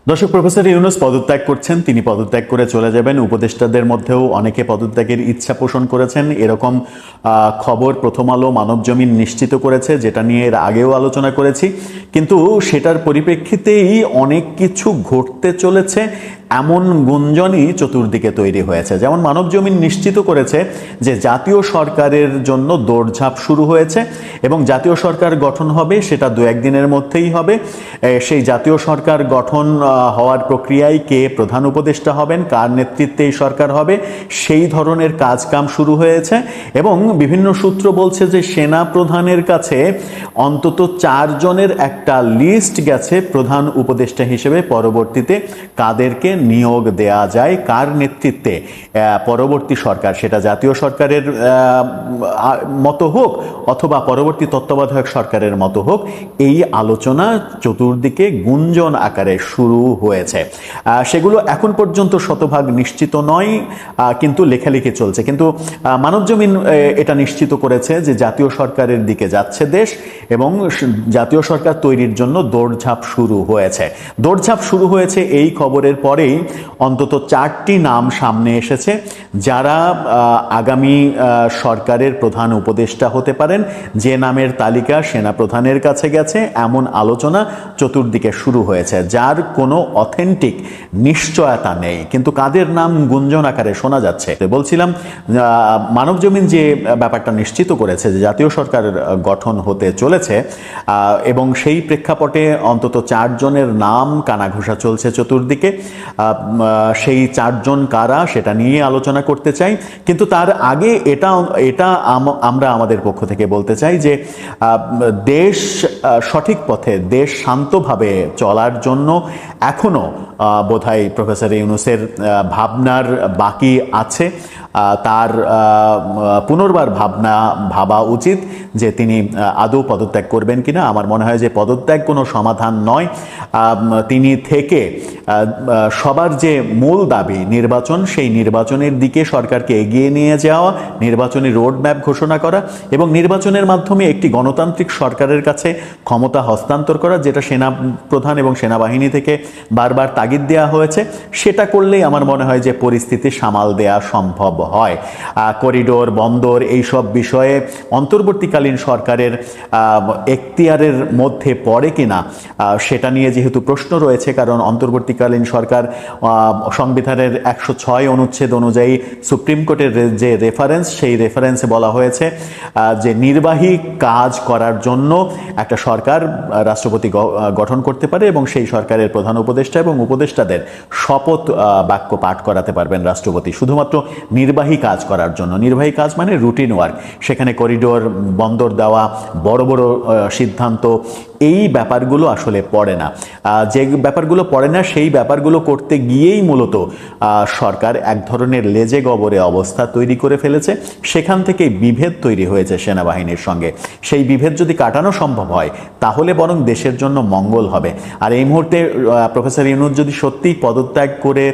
দর্শক, প্রফেসর ইউনূস পদত্যাগ করছেন। তিনি পদত্যাগ করে চলে যাবেন। উপদেষ্টাদের মধ্যেও অনেকে পদত্যাগের ইচ্ছা পোষণ করেছেন, এরকম খবর প্রথম আলো, মানবজমিন নিশ্চিত করেছে, যেটা নিয়ে এর আগেও আলোচনা করেছি। কিন্তু সেটার পরিপ্রেক্ষিতেই অনেক কিছু ঘটতে চলেছে এমন গুঞ্জনই চতুর্দিকে তৈরি হয়েছে। যেমন মানবজমিন নিশ্চিত করেছে যে জাতীয় সরকারের জন্য দৌড়ঝাঁপ শুরু হয়েছে এবং জাতীয় সরকার গঠন হবে, সেটা দু একদিনের মধ্যেই হবে। সেই জাতীয় সরকার গঠন হওয়ার প্রক্রিয়ায় কে প্রধান উপদেষ্টা হবেন, কার নেতৃত্বে এই সরকার হবে, সেই ধরনের কাজকাম শুরু হয়েছে। এবং বিভিন্ন সূত্র বলছে যে সেনা প্রধানের কাছে অন্তত 4 জনের একটা লিস্ট গেছে প্রধান উপদেষ্টা হিসেবে পরবর্তীতে কাদেরকে নিয়োগ দেয়া যায়, কার নেতৃত্বে পরবর্তী সরকার, সেটা জাতীয় সরকারের মতো হোক অথবা পরবর্তী তত্ত্বাবধায়ক সরকারের মতো হোক, এই আলোচনা চতুর্দিকে গুঞ্জন আকারে শুরু হয়েছে। সেগুলো এখন পর্যন্ত শতভাগ নিশ্চিত নয়, কিন্তু লেখালেখি চলছে। কিন্তু মানবজমিন এটা নিশ্চিত করেছে যে জাতীয় সরকারের দিকে যাচ্ছে দেশ এবং জাতীয় সরকার তৈরির জন্য দৌড়ঝাঁপ শুরু হয়েছে। দৌড়ঝাঁপ শুরু হয়েছে এই খবরের পরেই অন্তত 4টি নাম সামনে এসেছে যারা আগামী সরকারের প্রধান উপদেষ্টা হতে পারেন, যে নামের তালিকা সেনা প্রধানের কাছে গেছে। এমন আলোচনা চতুর্দিকে শুরু হয়েছে, যার কোনো অথেন্টিক নিশ্চয়তা নেই, কিন্তু কাদের নাম গুঞ্জন আকারে শোনা যাচ্ছে। বলছিলাম, মানবজমিন যে ব্যাপারটা নিশ্চিত করেছে যে জাতীয় সরকার গঠন হতে চলেছে এবং সেই প্রেক্ষাপটে অন্তত 4 জনের নাম কানাঘুষা চলছে চতুর্দিকে। সেই 4 জন কারা সেটা নিয়ে আলোচনা করতে চাই, কিন্তু তার আগে এটা আমরা আমাদের পক্ষ থেকে বলতে চাই যে দেশ সঠিক পথে, দেশ শান্তভাবে চলার জন্য এখনো বোধহয় প্রফেসর ইউনূসের ভাবনার বাকি আছে। তার পুনর্বার ভাবা উচিত যে তিনি আদৌ পদত্যাগ করবেন কিনা। আমার মনে হয় যে পদত্যাগ কোনো সমাধান নয়। তিনি থেকে সবার যে মূল দাবি নির্বাচন, সেই নির্বাচনের দিকে সরকারকে এগিয়ে নিয়ে যাওয়া, নির্বাচনী রোড ম্যাপ ঘোষণা করা এবং নির্বাচনের মাধ্যমে একটি গণতান্ত্রিক সরকারের কাছে ক্ষমতা হস্তান্তর করা, যেটা সেনা প্রধান এবং সেনাবাহিনী থেকে বারবার তাগিদ দেওয়া হয়েছে, সেটা করলেই আমার মনে হয় যে পরিস্থিতি সামাল দেওয়া সম্ভব হয়। করিডোর, বন্দর, এইসব বিষয়ে অন্তর্বর্তীকালীন সরকারের এখতিয়ারের মধ্যে পড়ে কিনা সেটা নিয়ে যেহেতু প্রশ্ন রয়েছে, কারণ অন্তর্বর্তীকালীন সরকার সংবিধানের 106 অনুচ্ছেদ অনুযায়ী সুপ্রিম কোর্টের যে রেফারেন্স, সেই রেফারেন্সে বলা হয়েছে যে নির্বাহী কাজ করার জন্য একটা সরকার রাষ্ট্রপতি গঠন করতে পারে এবং সেই সরকারের প্রধান উপদেষ্টা এবং উপদেষ্টাদের শপথ বাক্য পাঠ করাতে পারবেন রাষ্ট্রপতি, শুধুমাত্র নির্বাহী কাজ করার জন্য। নির্বাহী কাজ মানে রুটিন ওয়ার্ক, সেখানে করিডোর, বন্দর দেওয়া, বড় বড় সিদ্ধান্ত, এই ব্যাপারগুলো আসলে পড়ে না। যে ব্যাপারগুলো পড়ে না সেই ব্যাপারগুলো করতে গিয়েই মূলত সরকার এক ধরনের লেজে গবরে অবস্থা তৈরি করে ফেলেছে। সেখান থেকে বিভেদ তৈরি হয়েছে সেনাবাহিনীর সঙ্গে। সেই বিভেদ যদি কাটানো সম্ভব হয় তাহলে বরং দেশের জন্য মঙ্গল হবে। আর এই মুহূর্তে প্রফেসর ইউনূস যদি সত্যিই পদত্যাগ করে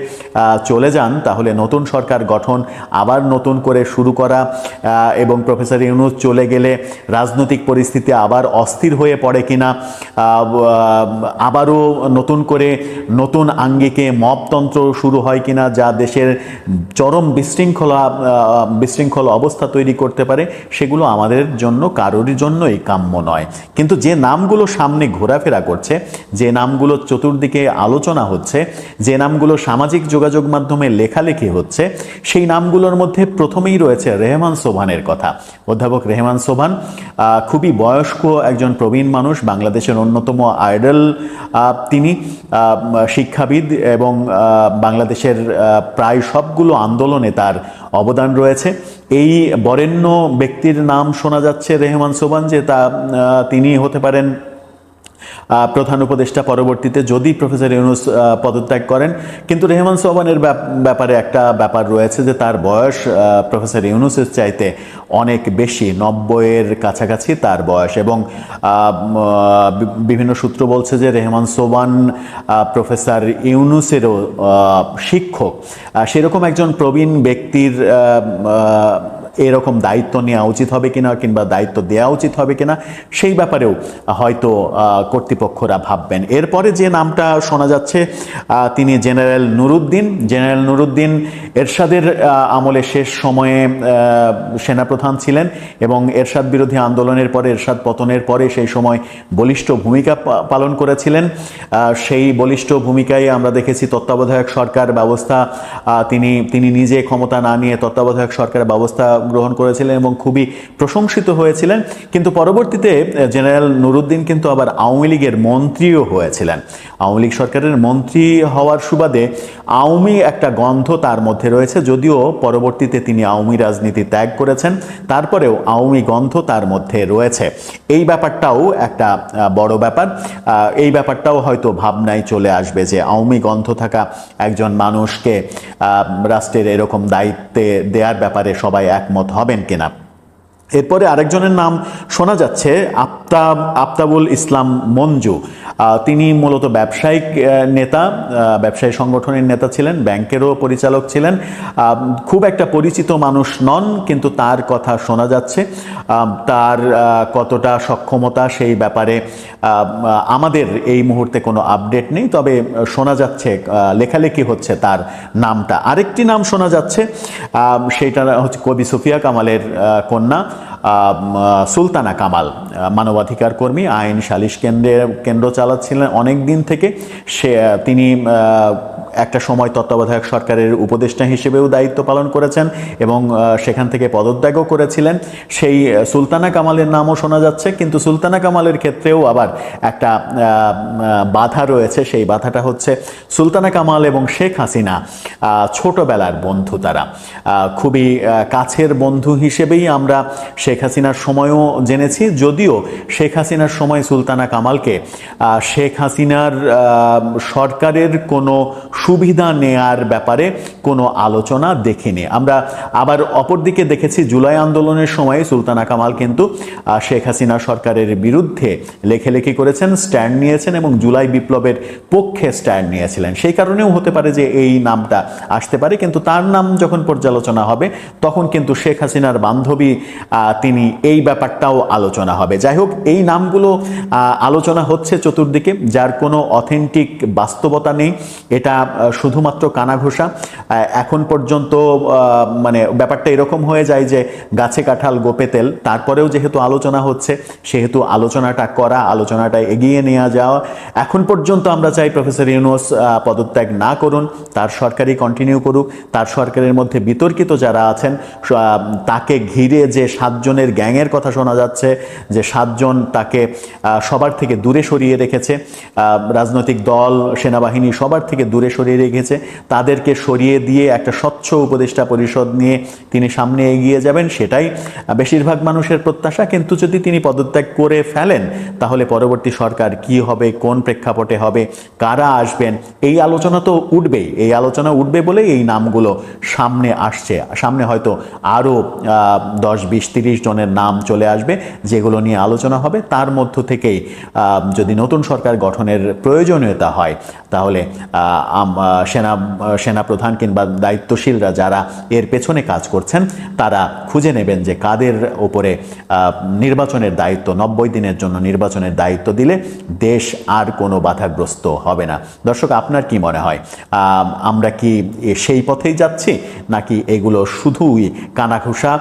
চলে যান, তাহলে নতুন সরকার গঠন, আবার নতুন করে শুরু করা এবং প্রফেসর ইউনূস চলে গেলে রাজনৈতিক পরিস্থিতি আবার অস্থির হয়ে পড়ে কিনা, আবারও নতুন করে নতুন আঙ্গিকে মবতন্ত্র শুরু হয় কিনা, যা দেশের চরম বিশৃঙ্খল অবস্থা তৈরি করতে পারে, সেগুলো আমাদের জন্য কারোরই জন্যই কাম্য নয়। কিন্তু যে নামগুলো সামনে ঘোরাফেরা করছে, যে নামগুলো চতুর্দিকে আলোচনা হচ্ছে, যে নামগুলো সামাজিক যোগাযোগ মাধ্যমে লেখালেখি হচ্ছে, সেই নামগুলোর মধ্যে প্রথমেই রয়েছে রেহমান সোবহানের কথা। অধ্যাপক রেহমান সোবহান খুবই বয়স্ক একজন প্রবীণ মানুষ, বাংলাদেশের অন্যতম আইডল তিনি, শিক্ষাবিদ এবং বাংলাদেশের প্রায় সবগুলো আন্দোলনে তার অবদান রয়েছে। এই বরেণ্য ব্যক্তির নাম শোনা যাচ্ছে রেহমান সোবহান, যে তিনি হতে পারেন প্রধান উপদেষ্টা পরবর্তীতে, যদি প্রফেসর ইউনূস পদত্যাগ করেন। কিন্তু রেহমান সোবহানের ব্যাপারে একটা ব্যাপার রয়েছে যে তার বয়স প্রফেসর ইউনূসের চাইতে অনেক বেশি, 90-এর কাছাকাছি তার বয়স, এবং বিভিন্ন সূত্র বলছে যে রেহমান সোবহান প্রফেসর ইউনূসেরও শিক্ষক। সেরকম একজন প্রবীণ ব্যক্তির এরকম দায়িত্ব নেওয়া উচিত হবে কিনা কিংবা দায়িত্ব দেওয়া উচিত হবে কিনা সেই ব্যাপারেও হয়তো কর্তৃপক্ষরা ভাববেন। এরপরে যে নামটা শোনা যাচ্ছে তিনি জেনারেল নুরুদ্দিন। জেনারেল নুরুদ্দিন এরশাদের আমলে শেষ সময়ে সেনাপ্রধান ছিলেন এবং এরশাদ বিরোধী আন্দোলনের পরে, এরশাদ পতনের পরে সেই সময় বলিষ্ঠ ভূমিকা পালন করেছিলেন। সেই বলিষ্ঠ ভূমিকায় আমরা দেখেছি তত্ত্বাবধায়ক সরকার ব্যবস্থা তিনি নিজে ক্ষমতা না নিয়ে তত্ত্বাবধায়ক সরকার ব্যবস্থা গ্রহণ করেছিলেন এবং খুবই প্রশংসিত হয়েছিলেন। কিন্তু পরবর্তীতে জেনারেল নুরুদ্দিন কিন্তু আবার আওয়ামী লীগের মন্ত্রীও হয়েছিলেন। আওয়ামী লীগ সরকারের মন্ত্রী হওয়ার সুবাদে আওয়ামী একটা গন্ধ তার মধ্যে রয়েছে, যদিও পরবর্তীতে তিনি আওয়ামী রাজনীতি ত্যাগ করেছেন, তারপরেও আওয়ামী গন্ধ তার মধ্যে রয়েছে। এই ব্যাপারটাও একটা বড় ব্যাপার। এই ব্যাপারটাও হয়তো ভাবনায় চলে আসবে যে আওয়ামী গন্ধ থাকা একজন মানুষকে রাষ্ট্রের এরকম দায়িত্বে দেওয়ার ব্যাপারে সবাই একমত হবেন কিনা। এরপরে আরেকজনের নাম শোনা যাচ্ছে আফতাবুল ইসলাম মঞ্জু। তিনি মূলত ব্যবসায়িক নেতা, ব্যবসায়ী সংগঠনের নেতা ছিলেন, ব্যাংকেরও পরিচালক ছিলেন। খুব একটা পরিচিত মানুষ নন, কিন্তু তার কথা শোনা যাচ্ছে। তার কতটা সক্ষমতা সেই ব্যাপারে আমাদের এই মুহূর্তে কোনো আপডেট নেই, তবে শোনা যাচ্ছে, লেখালেখি হচ্ছে তার নামটা। আরেকটি নাম শোনা যাচ্ছে, সেইটা হচ্ছে কবি সুফিয়া কামালের কন্যা সুলতানা কামাল, মানবাধিকার কর্মী, আইন সালিশ কেন্দ্র চালাচ্ছিলেন অনেক দিন থেকে। তিনি একটা সময় তত্ত্বাবধায়ক সরকারের উপদেষ্টা হিসেবেও দায়িত্ব পালন করেছেন এবং সেখান থেকে পদত্যাগও করেছিলেন। সেই সুলতানা কামালের নামও শোনা যাচ্ছে, কিন্তু সুলতানা কামালের ক্ষেত্রেও আবার একটা বাধা রয়েছে। সেই বাধাটা হচ্ছে সুলতানা কামাল এবং শেখ হাসিনা ছোটবেলার বন্ধু, তারা খুবই কাছের বন্ধু হিসেবেই আমরা শেখ হাসিনার সময়ও জেনেছি, যদিও শেখ হাসিনার সময় সুলতানা কামালকে শেখ হাসিনার সরকারের কোনো সুবিধা নেয়ার ব্যাপারে কোনো আলোচনা দেখিনি আমরা। আবার অপরদিকে দেখেছি জুলাই আন্দোলনের সময় সুলতানা কামাল কিন্তু শেখ হাসিনা সরকারের বিরুদ্ধে লেখালেখি করেছেন, স্ট্যান্ড নিয়েছেন এবং জুলাই বিপ্লবের পক্ষে স্ট্যান্ড নিয়েছিলেন। সেই কারণেও হতে পারে যে এই নামটা আসতে পারে, কিন্তু তার নাম যখন পর্যালোচনা হবে তখন কিন্তু শেখ হাসিনার বান্ধবী তিনি, এই ব্যাপারটাও আলোচনা হবে। যাই হোক, এই নামগুলো আলোচনা হচ্ছে চতুর্দিকে, যার কোনো অথেন্টিক বাস্তবতা নেই। এটা শুধুমাত্র কানাঘোষা। এখন পর্যন্ত মানে ব্যাপারটা এরকম হয়ে যায় যে গাছে কাঁঠাল গোপে তেল। তারপরেও যেহেতু আলোচনা হচ্ছে, সেহেতু আলোচনাটা এগিয়ে নিয়ে যাওয়া। এখন পর্যন্ত আমরা চাই প্রফেসর ইউনূস পদত্যাগ না করুন, তার সরকারই কন্টিনিউ করুক। তার সরকারের মধ্যে বিতর্কিত যারা আছেন, তাকে ঘিরে যে 7 জনের গ্যাংয়ের কথা শোনা যাচ্ছে, যে 7 জন তাকে সবার থেকে দূরে সরিয়ে রেখেছে, রাজনৈতিক দল, সেনাবাহিনী সবার থেকে দূরে সরিয়ে রেখেছে, তাদেরকে সরিয়ে দিয়ে একটা স্বচ্ছ উপদেষ্টা পরিষদ নিয়ে তিনি সামনে এগিয়ে যাবেন, সেটাই বেশিরভাগ মানুষের প্রত্যাশা। কিন্তু যদি তিনি পদত্যাগ করে ফেলেন, তাহলে পরবর্তী সরকার কি হবে, কোন প্রেক্ষাপটে হবে, কারা আসবেন, এই আলোচনা তো উঠবেই। এই আলোচনা উঠবে বলে এই নামগুলো সামনে আসছে। সামনে হয়তো আরও 10, 20, 30 জনের নাম চলে আসবে, যেগুলো নিয়ে আলোচনা হবে। তার মধ্য থেকেই যদি নতুন সরকার গঠনের প্রয়োজনীয়তা হয়, তাহলে সেনাপ্রধান কিংবা দায়িত্বশীলরা যারা এর পেছনে কাজ করছেন, তারা খুঁজে নেবেন যে কাদের ওপরে নির্বাচনের দায়িত্ব, 90 দিনের জন্য নির্বাচনের দায়িত্ব দিলে দেশ আর কোনো বাধাগ্রস্ত হবে না। দর্শক, আপনার কি মনে হয়, আমরা কি সেই পথেই যাচ্ছি, নাকি এগুলো শুধুই কানাঘুষা,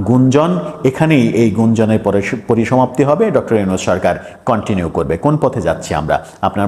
গুঞ্জন? এখানেই এই গুঞ্জনের পরিসমাপ্তি হবে, ডক্টর ইউনূস সরকার কন্টিনিউ করবে? কোন পথে যাচ্ছি আমরা? আপনার